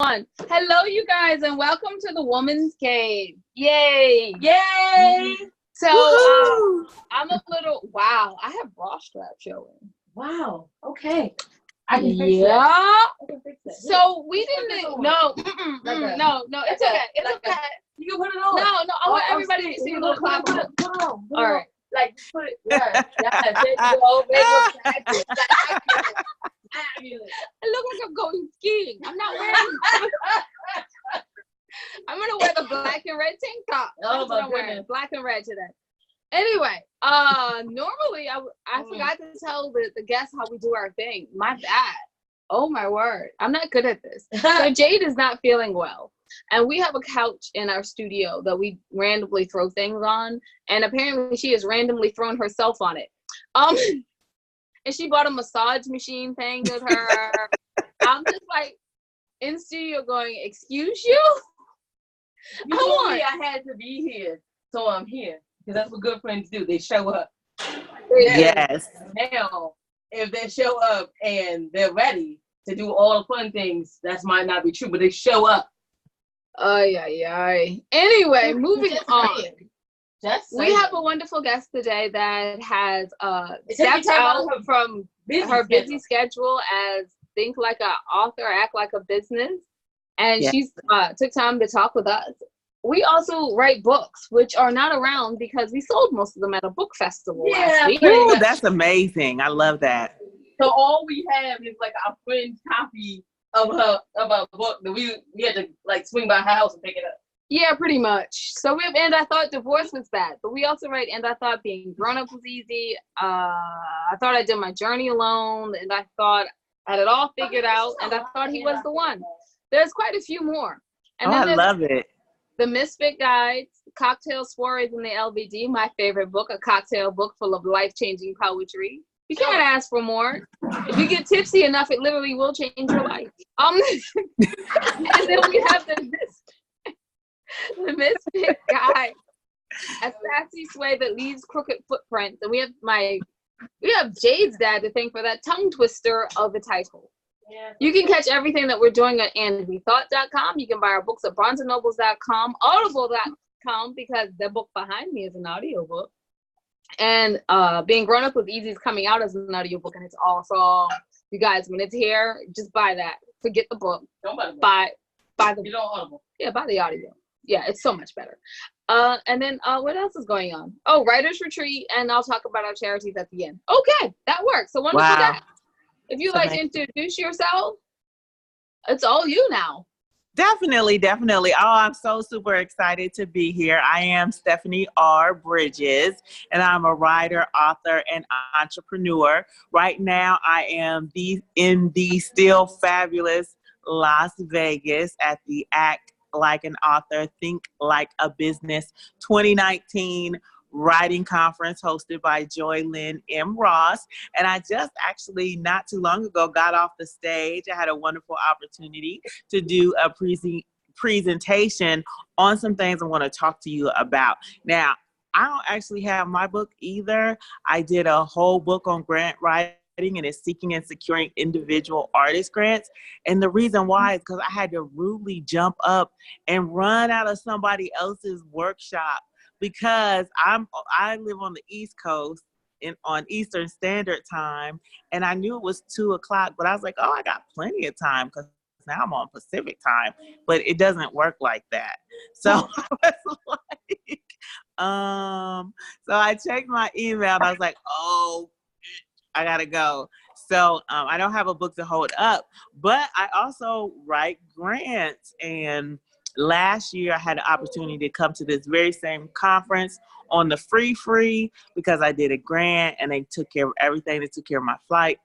Hello, you guys, and welcome to the Woman's Cave. Yay! Yay! So, I'm a little, wow, I have bra strap showing. Wow. Okay. I can fix Yeah. that. I can fix that. So, we didn't, no, no, it's okay. It's okay. You can put it on. No, I want everybody to see a little clap. Put it on. All right. Like, put it, yes. There you go. Fabulous. I look like I'm going skiing. I'm not wearing. I'm gonna wear the black and red tank top. That's what I'm wearing. Black and red today. Anyway, normally I forgot to tell the guests how we do our thing. My bad. Oh my word, I'm not good at this. So Jade is not feeling well, and we have a couch in our studio that we randomly throw things on, and apparently she has randomly thrown herself on it. And she bought a massage machine thing with her. I'm just like in studio going, excuse you? I had to be here, so I'm here. Because that's what good friends do. They show up. Yes. Now, if they show up and they're ready to do all the fun things, that might not be true, but they show up. Anyway, moving on. We have a a wonderful guest today that has stepped out from her busy schedule as think like an author, act like a business, and she's took time to talk with us. We also write books, which are not around because we sold most of them at a book festival last week. Ooh, that's amazing. I love that. So all we have is like our friend's copy of her book that we had to like swing by her house and pick it up. Yeah, pretty much. So we have And I Thought Divorce Was Bad, but we also write And I Thought Being Grown Up Was Easy. I Thought I Did My Journey Alone, and I Thought I Had It All Figured Out, and I Thought He Was the One. There's quite a few more. And I love it. The Misfit Guides, Cocktail Soirees in the LBD, my favorite book, a cocktail book full of life-changing poetry. You can't ask for more. If you get tipsy enough, it literally will change your life. And then we have the Misfit Guide, a sassy sway that leaves crooked footprints. And we have Jade's dad to thank for that tongue twister of the title. Yeah. You can catch everything that we're doing at andwethought.com. You can buy our books at barnesandnobles.com, audible.com, because the book behind me is an audiobook. And Being Grown Up Was Easy is coming out as an audiobook, and it's awesome. You guys, when it's here, just buy that. Forget the book. Don't buy the book. Buy the You don't audible. Yeah, buy the audio. Yeah, it's so much better. And then what else is going on? Oh, Writers Retreat, and I'll talk about our charities at the end. Okay, that works. So wonderful. Wow. If you'd like to introduce yourself, it's all you now. Definitely. Oh, I'm so super excited to be here. I am Stephanie R. Bridges, and I'm a writer, author, and entrepreneur. Right now, I am in the still fabulous Las Vegas at the Act Like an Author, Think Like a Business 2019 writing conference hosted by Joy Lynn M. Ross. And I just actually not too long ago got off the stage. I had a wonderful opportunity to do a presentation on some things I want to talk to you about. Now, I don't actually have my book either. I did a whole book on grant writing, and it's seeking and securing individual artist grants. And the reason why is because I had to rudely jump up and run out of somebody else's workshop, because I live on the East Coast on Eastern Standard Time, and I knew it was 2:00, but I was like, oh, I got plenty of time because now I'm on Pacific time, but it doesn't work like that. So I was like, so I checked my email and I was like, oh, I gotta go. So I don't have a book to hold up, but I also write grants. And last year I had the opportunity to come to this very same conference on the free because I did a grant, and they took care of everything. They took care of my flight,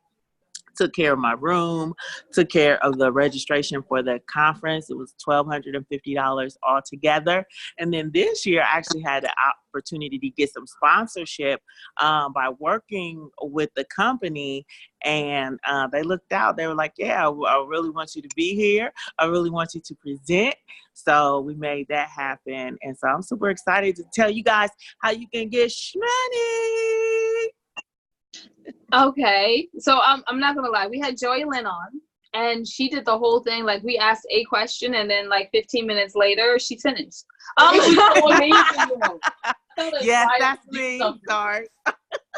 took care of my room, took care of the registration for the conference. It was $1,250 altogether. And then this year I actually had the opportunity to get some sponsorship by working with the company. And they looked out, they were like, yeah, I really want you to be here. I really want you to present. So we made that happen. And so I'm super excited to tell you guys how you can get money. Okay, so I'm not gonna lie. We had Joy Lynn on, and she did the whole thing. Like, we asked a question, and then like 15 minutes later, she finished. It was so amazing, though. Yes, that's me. Sorry. No.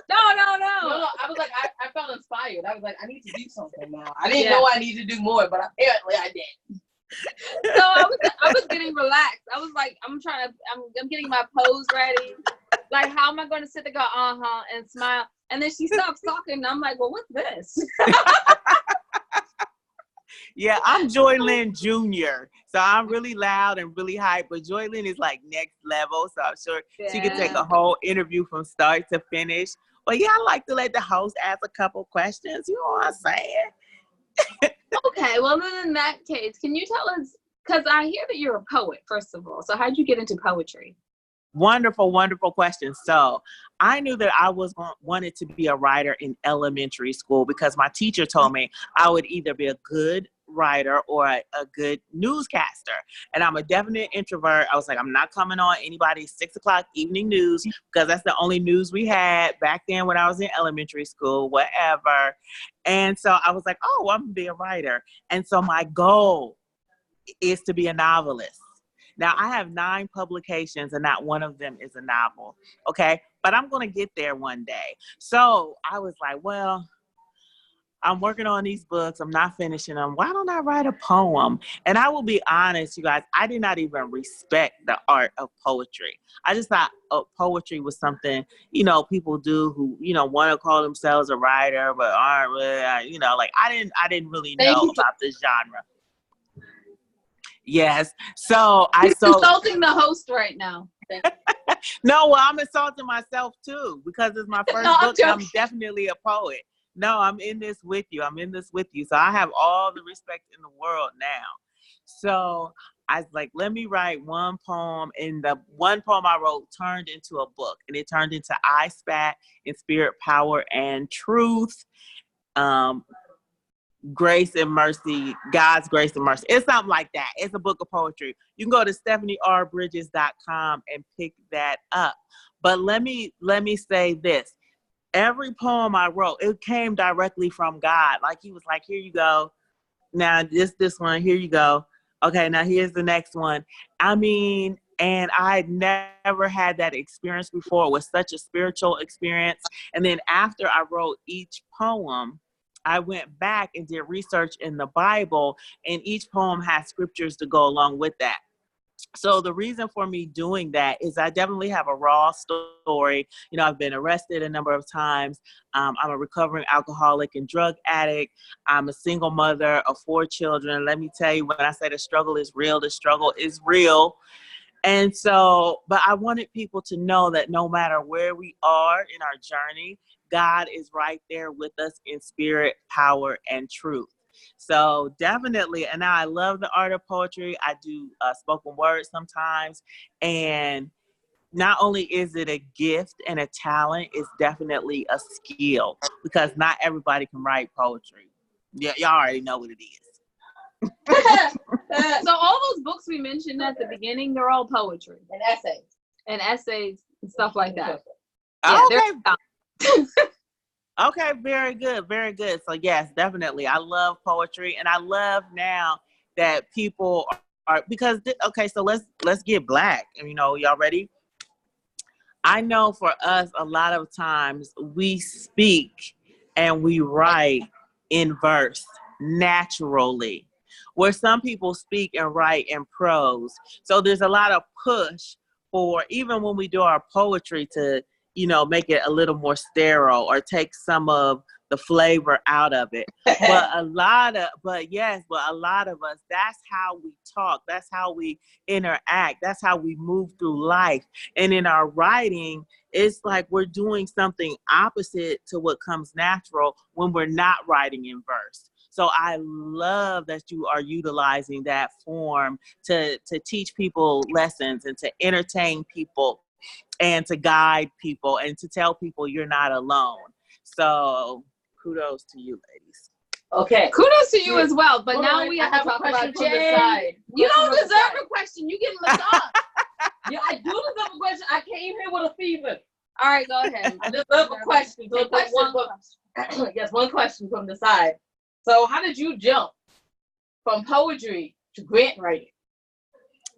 No, I was like, I felt inspired. I was like, I need to do something now. I didn't know I needed to do more, but apparently I did. So I was getting relaxed. I was like, I'm getting my pose ready. Like, how am I going to sit there, go, and smile? And then she stops talking, and I'm like, well, what's this? Yeah, I'm Joy Lynn Jr., so I'm really loud and really hype, but Joy Lynn is like next level, so I'm sure she could take a whole interview from start to finish. But yeah, I like to let the host ask a couple questions, you know what I'm saying? Okay, well, then in that case, can you tell us, because I hear that you're a poet, first of all, so how'd you get into poetry? Wonderful, wonderful question. So I knew that I wanted to be a writer in elementary school because my teacher told me I would either be a good writer or a good newscaster. And I'm a definite introvert. I was like, I'm not coming on anybody's 6 o'clock evening news because that's the only news we had back then when I was in elementary school, whatever. And so I was like, oh, I'm gonna be a writer. And so my goal is to be a novelist. Now, I have 9 publications and not one of them is a novel, okay? But I'm going to get there one day. So I was like, well, I'm working on these books. I'm not finishing them. Why don't I write a poem? And I will be honest, you guys, I did not even respect the art of poetry. I just thought poetry was something, people do who, want to call themselves a writer, but aren't really, like I didn't really know about the genre. Yes. So You're insulting the host right now. No, well, I'm insulting myself too because it's my first book. I'm definitely a poet. No, I'm in this with you. So I have all the respect in the world now. So I was like, let me write one poem. And the one poem I wrote turned into a book. And it turned into I Spat in Spirit, Power, and Truth. Grace and Mercy, God's Grace and Mercy. It's something like that. It's a book of poetry. You can go to StephanieRBridges.com and pick that up. But let me say this. Every poem I wrote, it came directly from God. Like he was like, here you go. Now this one, here you go. Okay, now here's the next one. I mean, and I never had that experience before. It was such a spiritual experience. And then after I wrote each poem, I went back and did research in the Bible, and each poem has scriptures to go along with that. So the reason for me doing that is I definitely have a raw story. I've been arrested a number of times. I'm a recovering alcoholic and drug addict. I'm a single mother of 4 children. Let me tell you, when I say the struggle is real, the struggle is real. And so, but I wanted people to know that no matter where we are in our journey, God is right there with us in spirit, power, and truth. So definitely, and now I love the art of poetry. I do spoken word sometimes. And not only is it a gift and a talent, it's definitely a skill because not everybody can write poetry. Yeah, y'all already know what it is. So all those books we mentioned at the beginning, they're all poetry. And essays and stuff like that. Yeah, okay. Okay, very good, very good. So yes, definitely. I love poetry, and I love now that people are because okay, so let's get black. Y'all ready? I know for us, a lot of times we speak and we write in verse naturally, where some people speak and write in prose. So there's a lot of push for even when we do our poetry to make it a little more sterile or take some of the flavor out of it. But a lot of us, that's how we talk. That's how we interact. That's how we move through life. And in our writing, it's like we're doing something opposite to what comes natural when we're not writing in verse. So I love that you are utilizing that form to teach people lessons and to entertain people and to guide people and to tell people you're not alone. So kudos to you, ladies. Okay. Kudos to you as well. But now we have to talk about from the side. You don't deserve a question. You get looked up. Yeah, I do deserve a question. I came here with a fever. All right, go ahead. I deserve a question. So yes, one question from the side. So how did you jump from poetry to grant writing?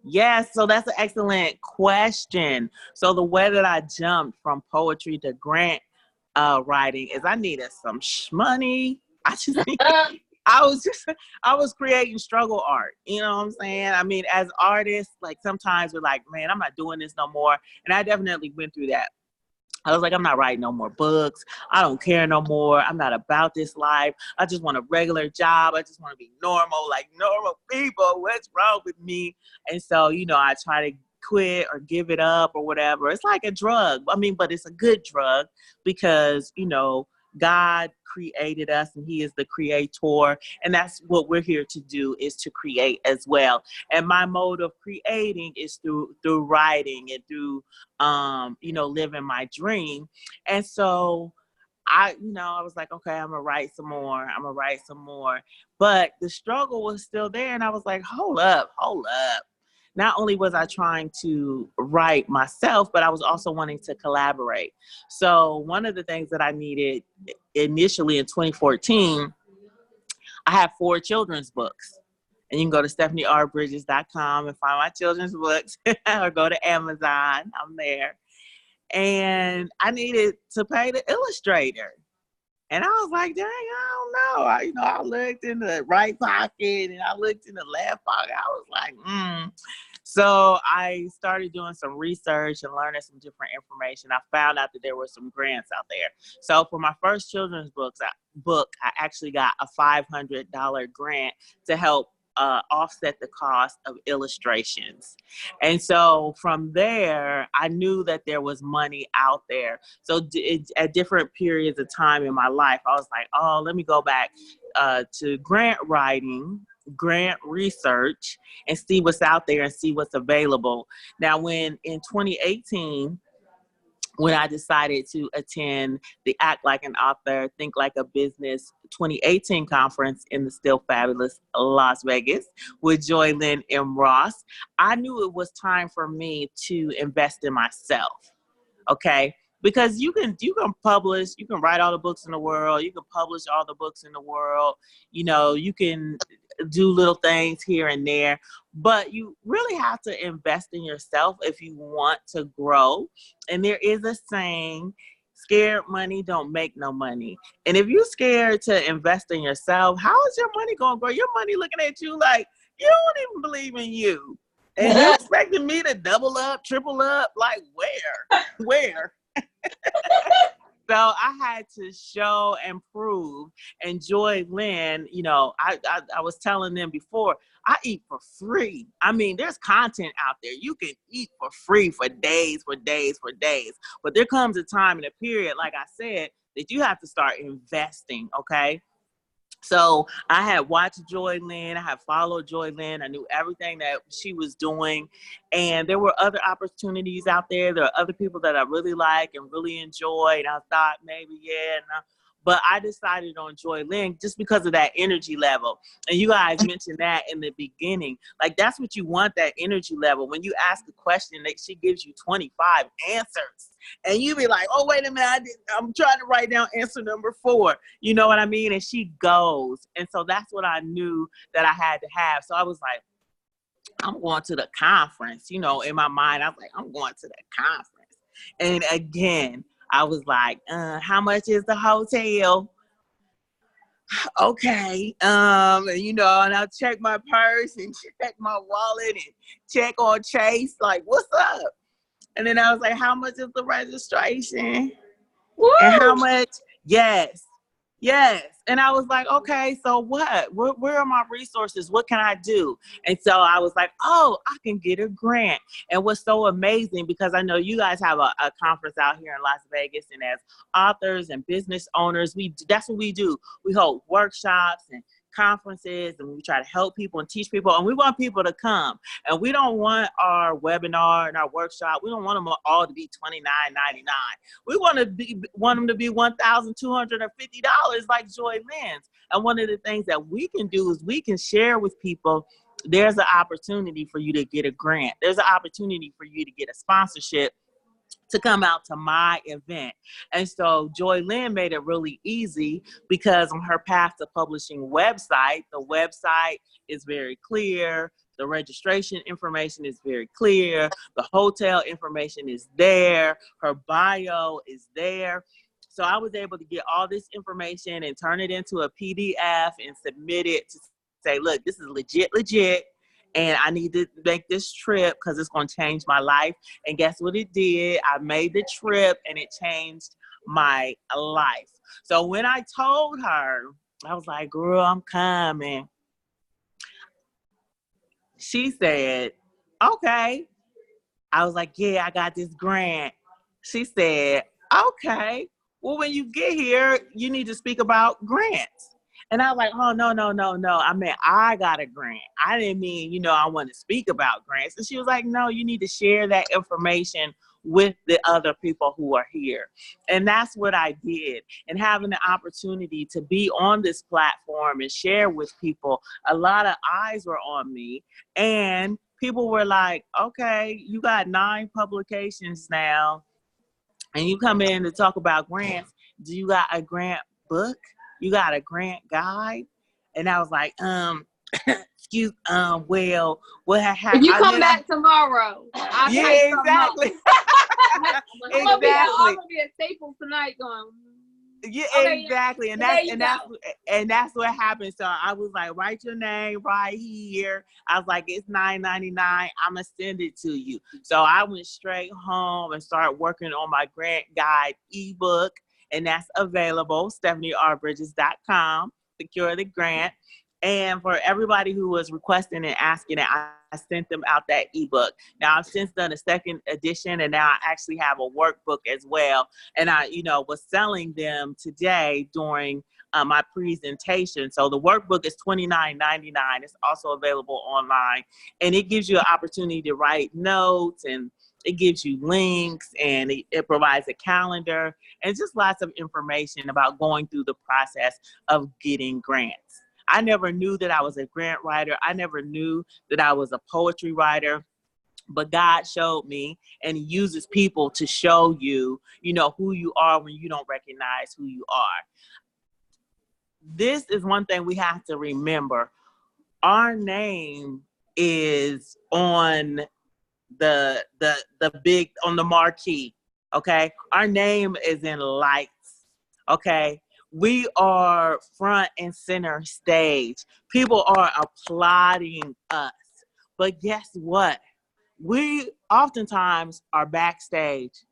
Yes, so that's an excellent question. So the way that I jumped from poetry to grant writing is I needed some money. I was creating struggle art. You know what I'm saying? I mean, as artists, like sometimes we're like, man, I'm not doing this no more. And I definitely went through that. I was like, I'm not writing no more books. I don't care no more. I'm not about this life. I just want a regular job. I just want to be normal, like normal people. What's wrong with me? And so, I try to quit or give it up or whatever. It's like a drug. I mean, but it's a good drug because, God created us and he is the creator. And that's what we're here to do, is to create as well. And my mode of creating is through writing and through, living my dream. And so I was like, okay, I'm going to write some more. But the struggle was still there. And I was like, hold up. Not only was I trying to write myself, but I was also wanting to collaborate. So one of the things that I needed initially in 2014, I have 4 children's books. And you can go to stephaniebridges.com and find my children's books or go to Amazon. I'm there. And I needed to pay the illustrator. And I was like, dang, I don't know. I looked in the right pocket and I looked in the left pocket. I was like, So I started doing some research and learning some different information. I found out that there were some grants out there. So for my first children's book, I actually got a $500 grant to help offset the cost of illustrations. And so from there, I knew that there was money out there. So at different periods of time in my life, I was like, oh, let me go back to grant writing, grant research, and see what's out there and see what's available. Now, when in 2018, when I decided to attend the Act Like an Author, Think Like a Business 2018 conference in the still fabulous Las Vegas with Joy Lynn M. Ross, I knew it was time for me to invest in myself, okay? Because you can publish, you can write all the books in the world, you can publish all the books in the world, you can do little things here and there, but you really have to invest in yourself if you want to grow. And there is a saying, scared money don't make no money. And if you're scared to invest in yourself, how is your money going to grow? Your money looking at you like, you don't even believe in you. And you're expecting me to double up, triple up, like where? So I had to show and prove. And Joy Lynn, I was telling them before, I eat for free. I mean, there's content out there. You can eat for free for days. But there comes a time in a period, like I said, that you have to start investing, okay? So I had watched Joy Lynn, I had followed Joy Lynn, I knew everything that she was doing, and there were other opportunities out there. There are other people that I really like and really enjoy, and I thought maybe, but I decided on Joy Lynn just because of that energy level. And you guys mentioned that in the beginning. Like, that's what you want, that energy level. When you ask a question, she gives you 25 answers. And you be like, oh, wait a minute, I'm trying to write down answer number 4. You know what I mean? And she goes. And so that's what I knew that I had to have. So I was like, I'm going to the conference. In my mind, I was like, I'm going to the conference. And again, I was like, how much is the hotel? Okay. And I'll check my purse and check my wallet and check on Chase. Like, what's up? And then I was like, how much is the registration? Woo! And how much? Yes. And I was like, okay, so what? Where are my resources? What can I do? And so I was like, oh, I can get a grant. And what's so amazing, because I know you guys have a conference out here in Las Vegas, and as authors and business owners, that's what we do. We hold workshops and conferences, and we try to help people and teach people, and we want people to come. And we don't want our webinar and our workshop, we don't want them all to be $29.99. We want them to be $1,250 like Joy Lynn's. And one of the things that we can do is we can share with people, there's an opportunity for you to get a grant. There's an opportunity for you to get a sponsorship to come out to my event. And so Joy Lynn made it really easy because on her Path to Publishing website, the website is very clear. The registration information is very clear. The hotel information is there. Her bio is there. So I was able to get all this information and turn it into a PDF and submit it to say, look, this is legit. And I need to make this trip because it's going to change my life. And guess what it did? I made the trip and it changed my life. So when I told her, I was like, girl, I'm coming. She said, okay. I was like, yeah, I got this grant. She said, okay. Well, when you get here, you need to speak about grants. And I was like, oh, no. I mean, I got a grant. I didn't mean, I want to speak about grants. And she was like, no, you need to share that information with the other people who are here. And that's what I did. And having the opportunity to be on this platform and share with people, a lot of eyes were on me. And people were like, okay, you got 9 publications now, and you come in to talk about grants. Do you got a grant book? You got a grant guide? And I was like, well, what happened? You come back tomorrow. Yeah, exactly. I'm gonna be at Staples tonight going. Yeah, exactly. And that's what happened. So I was like, write your name right here. I was like, it's $9.99. I'm gonna send it to you. So I went straight home and started working on my grant guide ebook, and that's available, StephanieRBridges.com, Secure the Grant. And for everybody who was requesting and asking it, I sent them out that ebook. Now I've since done a second edition, and now I actually have a workbook as well. And I, was selling them today during my presentation. So the workbook is $29.99. It's also available online, and it gives you an opportunity to write notes, and it gives you links, and it provides a calendar and just lots of information about going through the process of getting grants. I never knew that I was a grant writer. I never knew that I was a poetry writer, but God showed me, and He uses people to show you, who you are when you don't recognize who you are. This is one thing we have to remember. Our name is on the big, on the marquee, okay? Our name is in lights, okay? We are front and center stage. People are applauding us. But guess what? We oftentimes are backstage,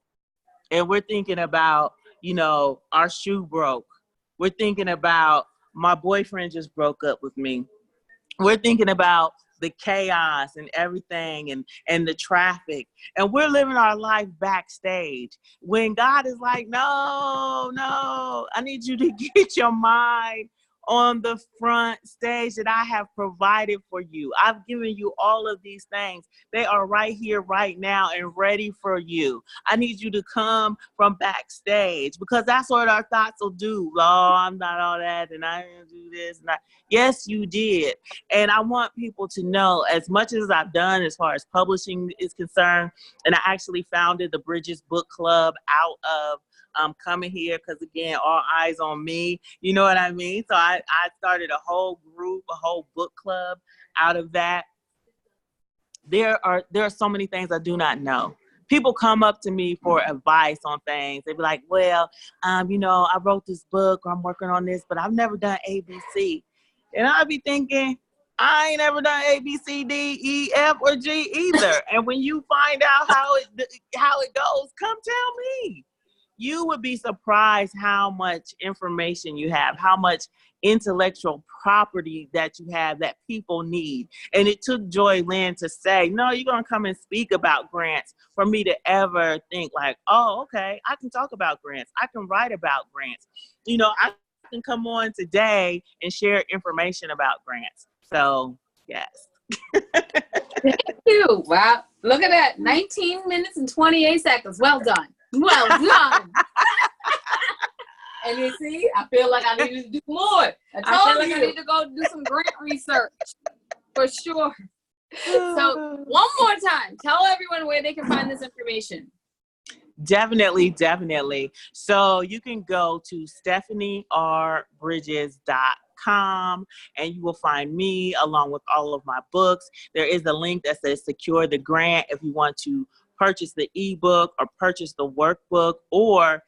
and we're thinking about, our shoe broke. We're thinking about my boyfriend just broke up with me. We're thinking about the chaos and everything and the traffic. And we're living our life backstage when God is like, no, I need you to get your mind on the front stage that I have provided for you. I've given you all of these things. They are right here, right now, and ready for you. I need you to come from backstage, because that's what our thoughts will do. Oh, I'm not all that, and I didn't do this. Yes, you did. And I want people to know, as much as I've done as far as publishing is concerned, and I actually founded the Bridges Book Club out of coming here, because again, all eyes on me, you know what I mean? So I started a whole group, a whole book club out of that. There are so many things I do not know. People come up to me for advice on things. They be like, well, I wrote this book, or I'm working on this, but I've never done ABC. And I'd be thinking, I ain't ever done A, B, C, D, E, F, or G either. And when you find out how it goes, come tell me. You would be surprised how much information you have, how much intellectual property that you have that people need. And it took Joy Lynn to say, no, you're going to come and speak about grants, for me to ever think like, oh, okay, I can talk about grants. I can write about grants. I can come on today and share information about grants. So, yes. Thank you. Wow. Look at that. 19 minutes and 28 seconds. Well done. Well done. And you see, I feel like I need to do more. I need to go do some grant research for sure. So one more time, tell everyone where they can find this information. Definitely, definitely. So you can go to stephaniebridges.com and you will find me along with all of my books. There is a link that says secure the grant if you want to purchase the ebook or purchase the workbook or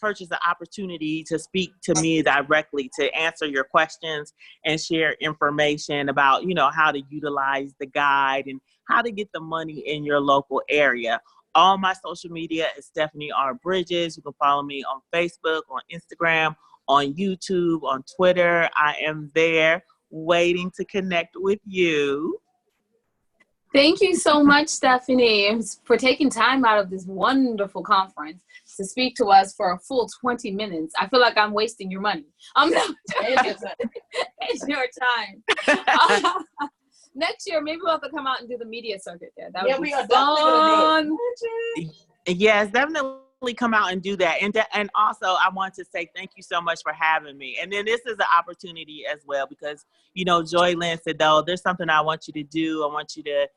purchase the opportunity to speak to me directly to answer your questions and share information about, how to utilize the guide and how to get the money in your local area. All my social media is Stephanie R. Bridges. You can follow me on Facebook, on Instagram, on YouTube, on Twitter. I am there waiting to connect with you. Thank you so much, Stephanie, for taking time out of this wonderful conference to speak to us for a full 20 minutes. I feel like I'm wasting your money. It's your time. Next year, maybe we'll have to come out and do the media circuit there. That would be fun. Yes, definitely come out and do that. And also, I want to say thank you so much for having me. And then this is an opportunity as well because, Joy Lynn said, though, there's something I want you to do. I want you to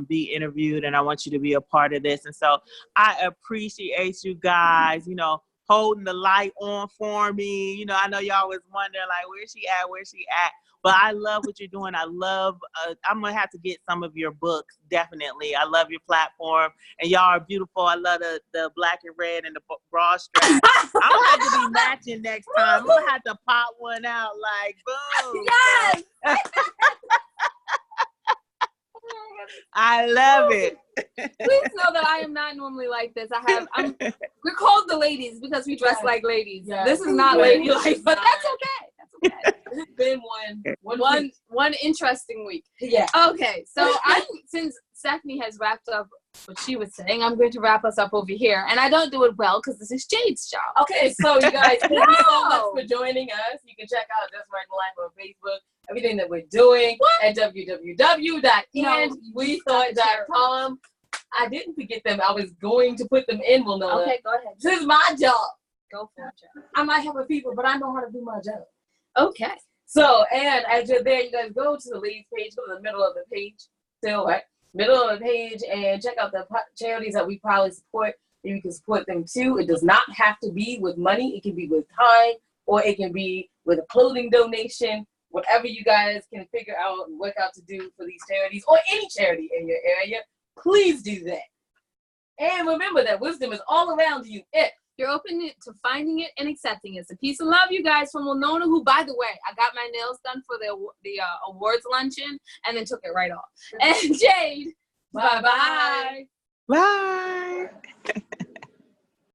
be interviewed and I want you to be a part of this. And so I appreciate you guys, holding the light on for me. I know y'all always wonder, like, where's she at? But I love what you're doing. I'm going to have to get some of your books, definitely. I love your platform. And y'all are beautiful. I love the black and red and the bra strap. I'm going to have to be matching next time. I'm going to have to pop one out like, boom. Yes! I love it. Please know that I am not normally like this. We're called the ladies because we dress like ladies. Yes. This is not ladylike, but that's okay. It's been one interesting week. Yeah. Okay, so since Stephanie has wrapped up what she was saying, I'm going to wrap us up over here, and I don't do it well because this is Jade's job. Okay, so you guys, thank you so much for joining us. You can check out Just Right in Life on Facebook. Everything that we're doing at www.andwethought.com. I didn't forget them. I was going to put them in. Well, no. Okay, go ahead. This is my job. Go for it, Joe. I might have a people, but I know how to do my job. Okay. So, and as you're there, you guys go to the ladies page, go to the middle of the page, still, right? Middle of the page, and check out the charities that we probably support. You can support them too. It does not have to be with money. It can be with time, or it can be with a clothing donation. Whatever you guys can figure out and work out to do for these charities, or any charity in your area, please do that. And remember that wisdom is all around you. You're open to finding it and accepting it. So peace and love, you guys, from Winona, who, by the way, I got my nails done for the awards luncheon and then took it right off. And Jade, bye-bye. Bye.